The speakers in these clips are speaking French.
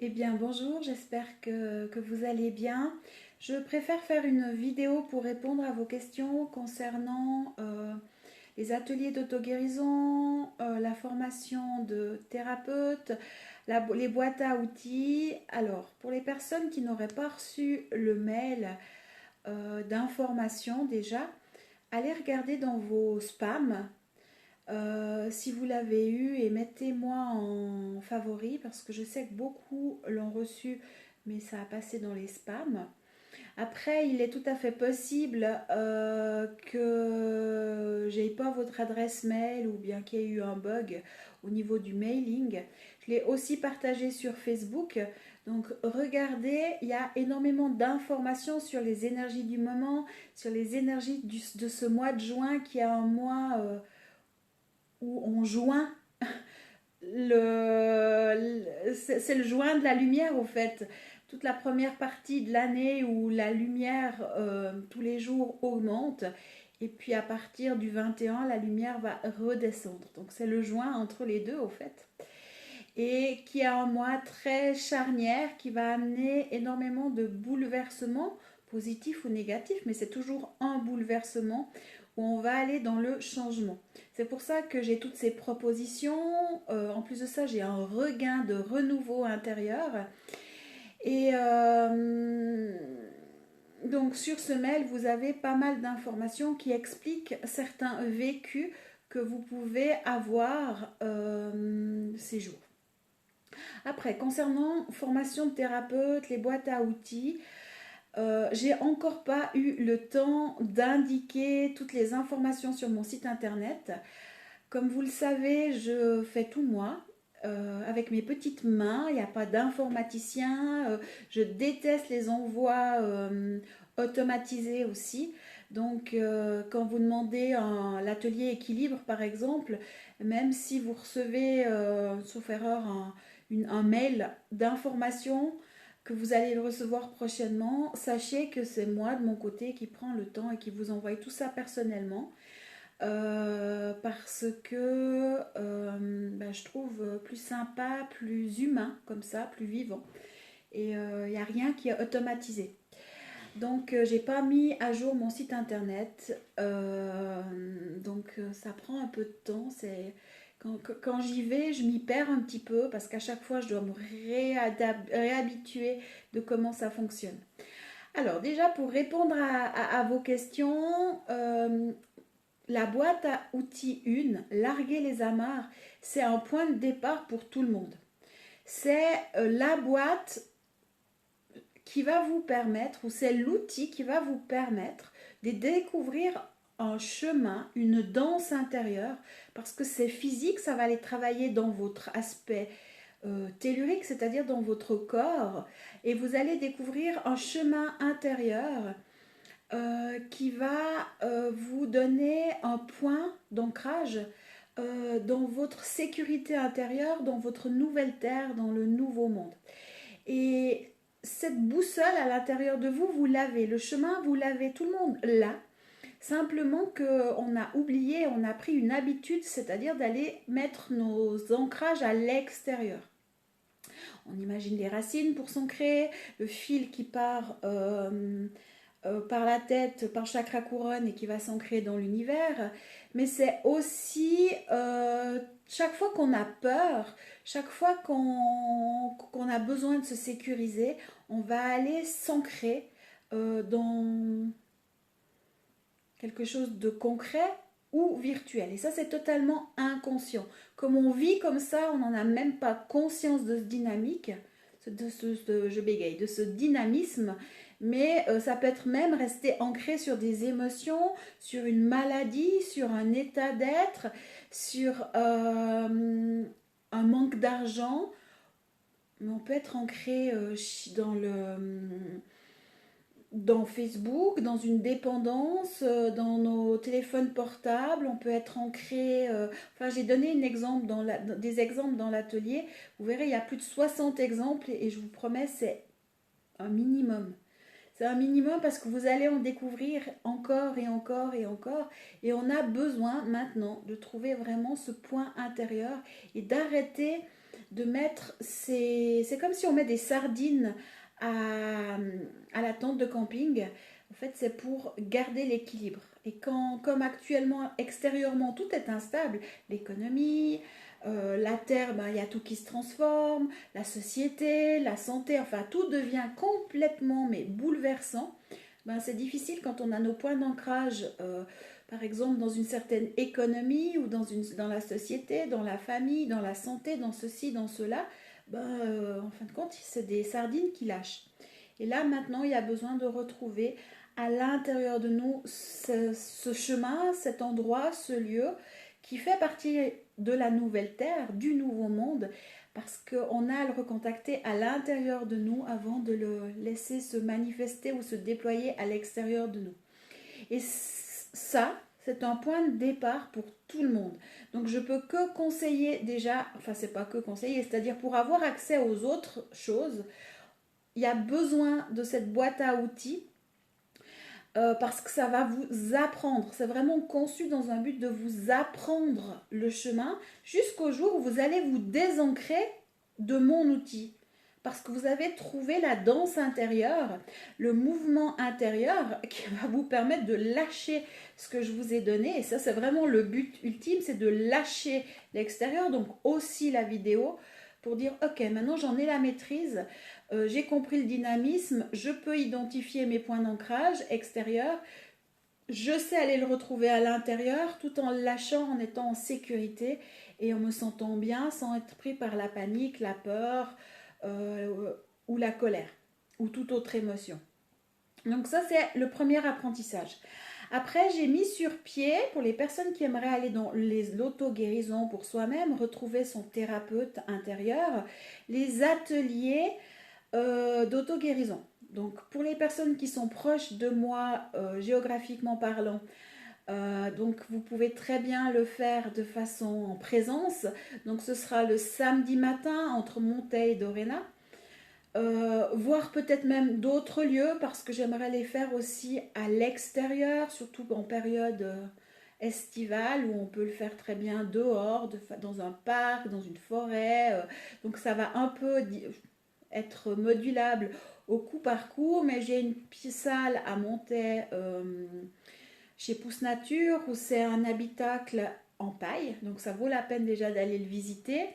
Eh bien, bonjour, j'espère que vous allez bien. Je préfère faire une vidéo pour répondre à vos questions concernant les ateliers d'auto-guérison, la formation de thérapeute, les boîtes à outils. Alors, pour les personnes qui n'auraient pas reçu le mail d'information déjà, allez regarder dans vos spams si vous l'avez eu et mettez-moi en favori parce que je sais que beaucoup l'ont reçu mais ça a passé dans les spams. Après, il est tout à fait possible que j'ai pas votre adresse mail ou bien qu'il y ait eu un bug au niveau du mailing. Je l'ai aussi partagé sur Facebook. Donc regardez, il y a énormément d'informations sur les énergies du moment, sur les énergies de ce mois de juin qui est un mois où on joint c'est le joint de la lumière au fait. Toute la première partie de l'année où la lumière tous les jours augmente et puis à partir du 21 la lumière va redescendre. Donc c'est le joint entre les deux au fait. Et qui est un mois très charnière qui va amener énormément de bouleversements positifs ou négatifs, mais c'est toujours un bouleversement où on va aller dans le changement. C'est pour ça que j'ai toutes ces propositions. En plus de ça, j'ai un regain de renouveau intérieur. Et donc sur ce mail, vous avez pas mal d'informations qui expliquent certains vécus que vous pouvez avoir ces jours. Après, concernant formation de thérapeute, les boîtes à outils, j'ai encore pas eu le temps d'indiquer toutes les informations sur mon site internet. Comme vous le savez, je fais tout moi. Avec mes petites mains, il n'y a pas d'informaticien. Je déteste les envois automatisés aussi. Donc, quand vous demandez l'atelier équilibre, par exemple, même si vous recevez, sauf erreur, un mail d'information que vous allez le recevoir prochainement, sachez que c'est moi de mon côté qui prends le temps et qui vous envoie tout ça personnellement. Parce que je trouve plus sympa, plus humain comme ça, plus vivant. Et il n'y a rien qui est automatisé. Donc j'ai pas mis à jour mon site internet. Ça prend un peu de temps. Quand j'y vais, je m'y perds un petit peu parce qu'à chaque fois, je dois me réhabituer de comment ça fonctionne. Alors déjà, pour répondre à vos questions, la boîte à outils 1, larguer les amarres, c'est un point de départ pour tout le monde. C'est la boîte qui va vous permettre, ou c'est l'outil qui va vous permettre de découvrir un chemin, une danse intérieure, parce que c'est physique, ça va aller travailler dans votre aspect tellurique, c'est-à-dire dans votre corps, et vous allez découvrir un chemin intérieur qui va vous donner un point d'ancrage dans votre sécurité intérieure, dans votre nouvelle terre, dans le nouveau monde. Et cette boussole à l'intérieur de vous, vous l'avez. Le chemin, vous l'avez. Tout le monde là. Simplement qu'on a oublié, on a pris une habitude, c'est-à-dire d'aller mettre nos ancrages à l'extérieur. On imagine les racines pour s'ancrer, le fil qui part par la tête, par chakra couronne et qui va s'ancrer dans l'univers. Mais c'est aussi chaque fois qu'on a peur, chaque fois qu'on a besoin de se sécuriser, on va aller s'ancrer dans quelque chose de concret ou virtuel. Et ça, c'est totalement inconscient. Comme on vit comme ça, on n'en a même pas conscience de ce dynamique, je bégaye, de ce dynamisme, mais ça peut être même resté ancré sur des émotions, sur une maladie, sur un état d'être, sur un manque d'argent. Mais on peut être ancré dans Facebook, dans une dépendance, dans nos téléphones portables, on peut être ancré. J'ai donné des exemples dans l'atelier. Vous verrez, il y a plus de 60 exemples et je vous promets, c'est un minimum. C'est un minimum parce que vous allez en découvrir encore et encore et encore. Et on a besoin maintenant de trouver vraiment ce point intérieur et d'arrêter de mettre c'est comme si on met des sardines à la tente de camping. En fait, c'est pour garder l'équilibre. Et comme actuellement, extérieurement, tout est instable, l'économie, la terre, ben, il y a tout qui se transforme, la société, la santé, enfin, tout devient complètement mais bouleversant. Ben, c'est difficile quand on a nos points d'ancrage, par exemple, dans une certaine économie ou dans la société, dans la famille, dans la santé, dans ceci, dans cela. Ben, en fin de compte, c'est des sardines qui lâchent. Et là, maintenant, il y a besoin de retrouver à l'intérieur de nous ce chemin, cet endroit, ce lieu qui fait partie de la nouvelle terre, du nouveau monde, parce qu'on a à le recontacter à l'intérieur de nous avant de le laisser se manifester ou se déployer à l'extérieur de nous. Et ça, c'est un point de départ pour tout le monde. Donc je peux que conseiller déjà, enfin c'est pas que conseiller, c'est-à-dire pour avoir accès aux autres choses, il y a besoin de cette boîte à outils parce que ça va vous apprendre. C'est vraiment conçu dans un but de vous apprendre le chemin jusqu'au jour où vous allez vous désancrer de mon outil. Parce que vous avez trouvé la danse intérieure, le mouvement intérieur qui va vous permettre de lâcher ce que je vous ai donné. Et ça, c'est vraiment le but ultime, c'est de lâcher l'extérieur, donc aussi la vidéo, pour dire, ok, maintenant j'en ai la maîtrise, j'ai compris le dynamisme, je peux identifier mes points d'ancrage extérieurs, je sais aller le retrouver à l'intérieur tout en lâchant, en étant en sécurité et en me sentant bien sans être pris par la panique, la peur ou la colère ou toute autre émotion. Donc ça, c'est le premier apprentissage. Après, j'ai mis sur pied, pour les personnes qui aimeraient aller dans l'auto-guérison pour soi-même, retrouver son thérapeute intérieur, les ateliers d'auto-guérison. Donc pour les personnes qui sont proches de moi géographiquement parlant, donc vous pouvez très bien le faire de façon en présence. Donc ce sera le samedi matin entre Monteil et Doréna. Voire peut-être même d'autres lieux parce que j'aimerais les faire aussi à l'extérieur, surtout en période estivale où on peut le faire très bien dehors, dans un parc, dans une forêt. Donc ça va un peu être modulable au coup par coup, mais j'ai une petite salle à monter chez Pousse Nature où c'est un habitacle en paille, donc ça vaut la peine déjà d'aller le visiter.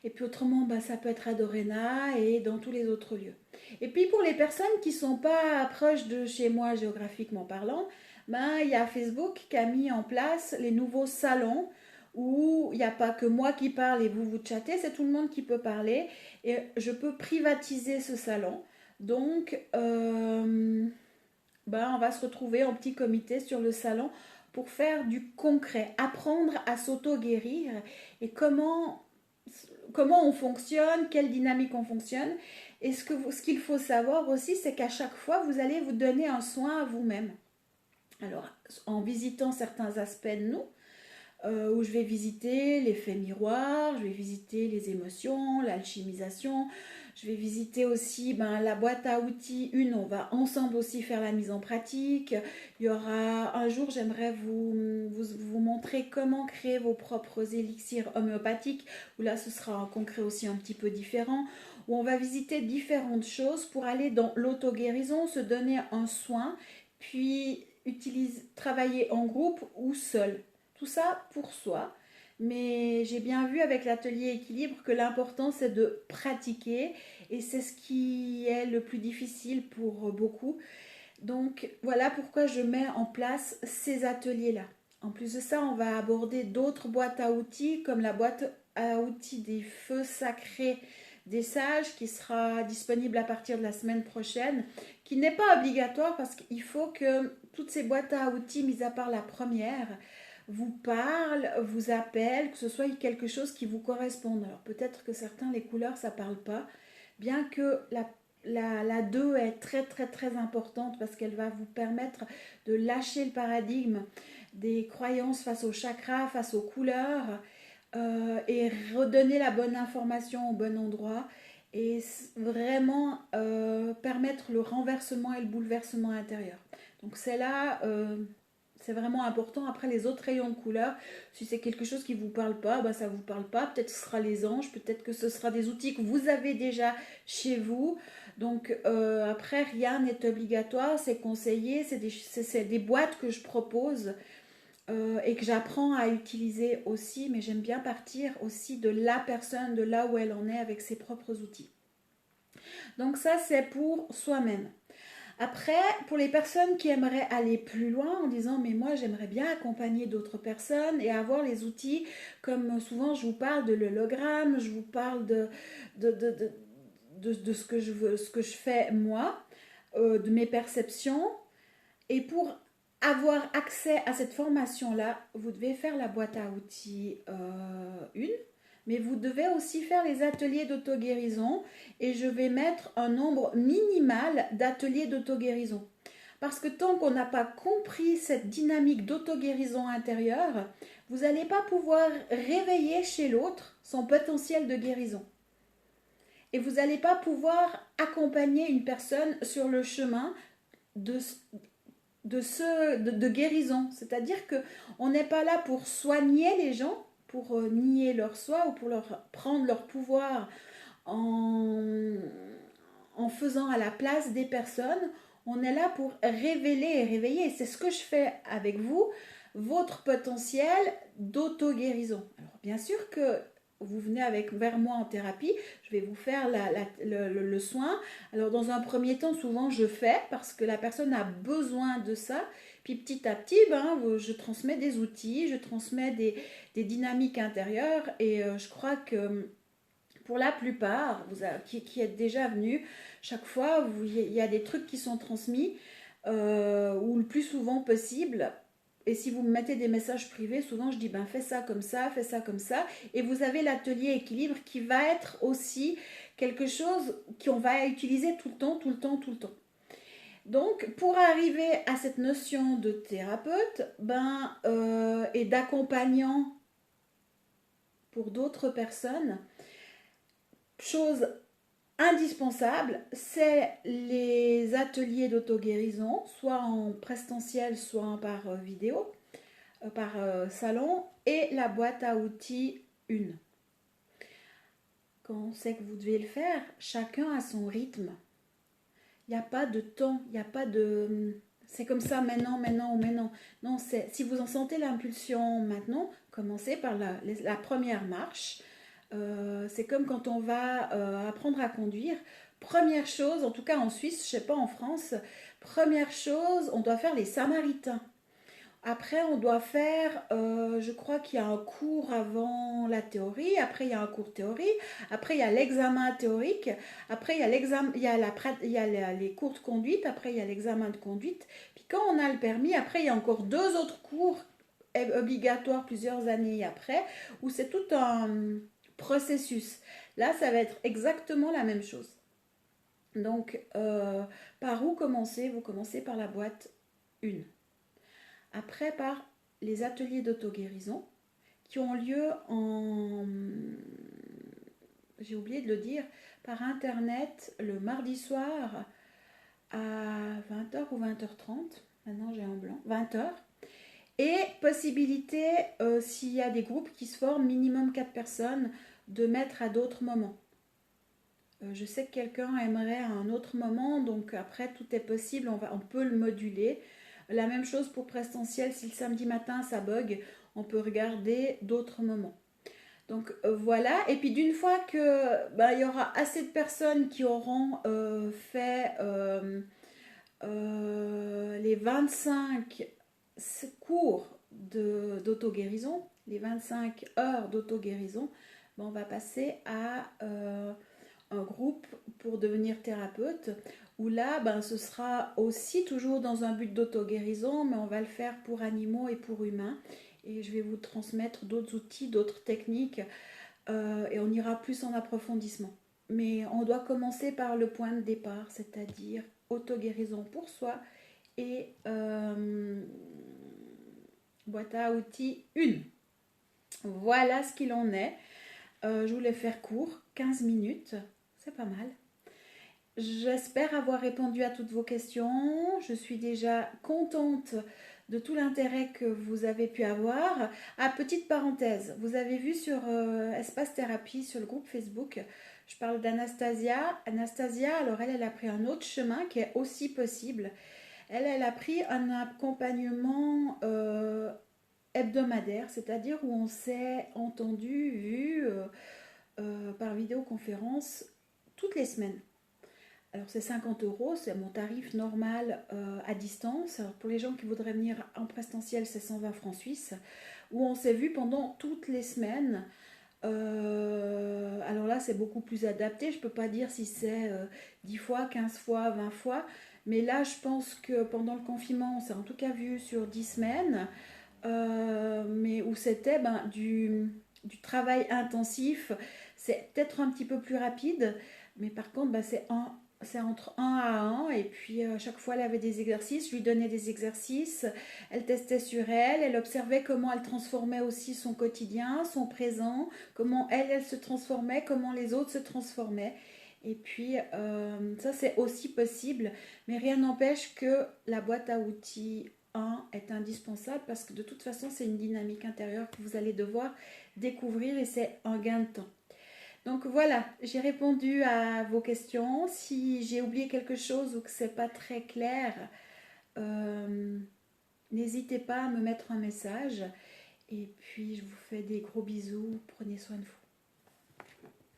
Et puis autrement, bah, ça peut être à Doréna et dans tous les autres lieux. Et puis pour les personnes qui ne sont pas proches de chez moi géographiquement parlant, bah, il y a Facebook qui a mis en place les nouveaux salons où il n'y a pas que moi qui parle et vous chattez, c'est tout le monde qui peut parler. Et je peux privatiser ce salon. Donc, bah, on va se retrouver en petit comité sur le salon pour faire du concret, apprendre à s'auto-guérir et comment on fonctionne, quelle dynamique on fonctionne. Et ce qu'il faut savoir aussi, c'est qu'à chaque fois, vous allez vous donner un soin à vous-même. Alors, en visitant certains aspects de nous, où je vais visiter l'effet miroir, je vais visiter les émotions, l'alchimisation, je vais visiter aussi la boîte à outils. On va ensemble aussi faire la mise en pratique. Il y aura un jour, j'aimerais vous montrer comment créer vos propres élixirs homéopathiques, où là ce sera un concret aussi un petit peu différent, où on va visiter différentes choses pour aller dans l'auto-guérison, se donner un soin, puis travailler en groupe ou seul. Tout ça pour soi. Mais j'ai bien vu avec l'atelier équilibre que l'important c'est de pratiquer et c'est ce qui est le plus difficile pour beaucoup. Donc voilà pourquoi je mets en place ces ateliers-là. En plus de ça, on va aborder d'autres boîtes à outils comme la boîte à outils des feux sacrés des sages qui sera disponible à partir de la semaine prochaine, qui n'est pas obligatoire parce qu'il faut que toutes ces boîtes à outils, mis à part la première, vous parle, vous appelle, que ce soit quelque chose qui vous corresponde. Alors peut-être que certains, les couleurs, ça ne parle pas, bien que la 2 est très très très importante parce qu'elle va vous permettre de lâcher le paradigme des croyances face aux chakras, face aux couleurs, et redonner la bonne information au bon endroit et vraiment permettre le renversement et le bouleversement intérieur. Donc c'est là C'est vraiment important. Après, les autres rayons de couleur, si c'est quelque chose qui ne vous parle pas, bah, ça ne vous parle pas. Peut-être que ce sera les anges, peut-être que ce sera des outils que vous avez déjà chez vous. Donc, après, rien n'est obligatoire, c'est conseillé. C'est des boîtes que je propose et que j'apprends à utiliser aussi. Mais j'aime bien partir aussi de la personne, de là où elle en est avec ses propres outils. Donc, ça, c'est pour soi-même. Après, pour les personnes qui aimeraient aller plus loin en disant mais moi j'aimerais bien accompagner d'autres personnes et avoir les outils comme souvent je vous parle de l'hologramme, je vous parle de, de, de, de ce que je veux, ce que je fais moi, de mes perceptions. Et pour avoir accès à cette formation-là, vous devez faire la boîte à outils 1, mais vous devez aussi faire les ateliers d'auto-guérison et je vais mettre un nombre minimal d'ateliers d'auto-guérison. Parce que tant qu'on n'a pas compris cette dynamique d'auto-guérison intérieure, vous n'allez pas pouvoir réveiller chez l'autre son potentiel de guérison. Et vous n'allez pas pouvoir accompagner une personne sur le chemin de, de guérison. C'est-à-dire qu'on n'est pas là pour soigner les gens, pour nier leur soi ou pour leur prendre leur pouvoir en faisant à la place des personnes. On est là pour révéler et réveiller. C'est ce que je fais avec vous, votre potentiel d'auto-guérison. Alors bien sûr que vous venez vers moi en thérapie, je vais vous faire le soin. Alors dans un premier temps, souvent je fais parce que la personne a besoin de ça. Puis petit à petit, je transmets des outils, je transmets des dynamiques intérieures et je crois que pour la plupart qui êtes déjà venus, chaque fois, il y a des trucs qui sont transmis ou le plus souvent possible. Et si vous me mettez des messages privés, souvent je dis fais ça comme ça, fais ça comme ça. Et vous avez l'atelier équilibre qui va être aussi quelque chose qu'on va utiliser tout le temps, tout le temps, tout le temps. Donc, pour arriver à cette notion de thérapeute et d'accompagnant pour d'autres personnes, chose indispensable, c'est les ateliers d'auto-guérison, soit en présentiel, soit par vidéo, par salon, et la boîte à outils 1. Quand on sait que vous devez le faire, chacun a son rythme. Il n'y a pas de temps, il n'y a pas de... C'est comme ça maintenant, maintenant ou maintenant. Non, si vous en sentez l'impulsion maintenant, commencez par la première marche. C'est comme quand on va apprendre à conduire. Première chose, en tout cas en Suisse, je ne sais pas en France, première chose, on doit faire les Samaritains. Après, on doit faire, je crois qu'il y a un cours avant la théorie, après il y a un cours théorie, après il y a l'examen théorique, après il y a l'examen, il y a les cours de conduite, après il y a l'examen de conduite. Puis quand on a le permis, après il y a encore 2 autres cours obligatoires plusieurs années après, où c'est tout un processus. Là, ça va être exactement la même chose. Donc, par où commencer? Vous commencez par la boîte 1. Après, par les ateliers d'auto-guérison qui ont lieu j'ai oublié de le dire, par internet le mardi soir à 20h ou 20h30. Maintenant, j'ai un blanc. 20h. Et possibilité, s'il y a des groupes qui se forment, minimum 4 personnes, de mettre à d'autres moments. Je sais que quelqu'un aimerait à un autre moment, donc après tout est possible, on peut le moduler. La même chose pour présentiel, si le samedi matin ça bug, on peut regarder d'autres moments. Donc voilà, et puis d'une fois que il y aura assez de personnes qui auront fait les 25 cours d'auto-guérison, les 25 heures d'auto-guérison, on va passer à un groupe pour devenir thérapeute, où là, ce sera aussi toujours dans un but d'auto-guérison, mais on va le faire pour animaux et pour humains. Et je vais vous transmettre d'autres outils, d'autres techniques, et on ira plus en approfondissement. Mais on doit commencer par le point de départ, c'est-à-dire auto-guérison pour soi et boîte à outils 1. Voilà ce qu'il en est. Je voulais faire court, 15 minutes, c'est pas mal. J'espère avoir répondu à toutes vos questions. Je suis déjà contente de tout l'intérêt que vous avez pu avoir. Ah, petite parenthèse, vous avez vu sur Espace Thérapie, sur le groupe Facebook, je parle d'Anastasia. Anastasia, alors elle a pris un autre chemin qui est aussi possible. Elle a pris un accompagnement hebdomadaire, c'est-à-dire où on s'est entendu, vu par vidéoconférence toutes les semaines. Alors c'est 50 euros, c'est mon tarif normal à distance. Alors, pour les gens qui voudraient venir en prestentiel, c'est 120 francs suisses, où on s'est vu pendant toutes les semaines. Alors là, c'est beaucoup plus adapté. Je ne peux pas dire si c'est 10 fois, 15 fois, 20 fois. Mais là, je pense que pendant le confinement, on s'est en tout cas vu sur 10 semaines. Mais où c'était du travail intensif. C'est peut-être un petit peu plus rapide. Mais par contre, c'est entre un à un. Et puis, à chaque fois, elle avait des exercices. Je lui donnais des exercices. Elle testait sur elle. Elle observait comment elle transformait aussi son quotidien, son présent. Comment elle se transformait. Comment les autres se transformaient. Et puis, ça, c'est aussi possible. Mais rien n'empêche que la boîte à outils est indispensable parce que de toute façon, c'est une dynamique intérieure que vous allez devoir découvrir et c'est un gain de temps. Donc voilà, j'ai répondu à vos questions. Si j'ai oublié quelque chose ou que c'est pas très clair, euh, n'hésitez pas à me mettre un message. Et puis je vous fais des gros bisous. Prenez soin de vous.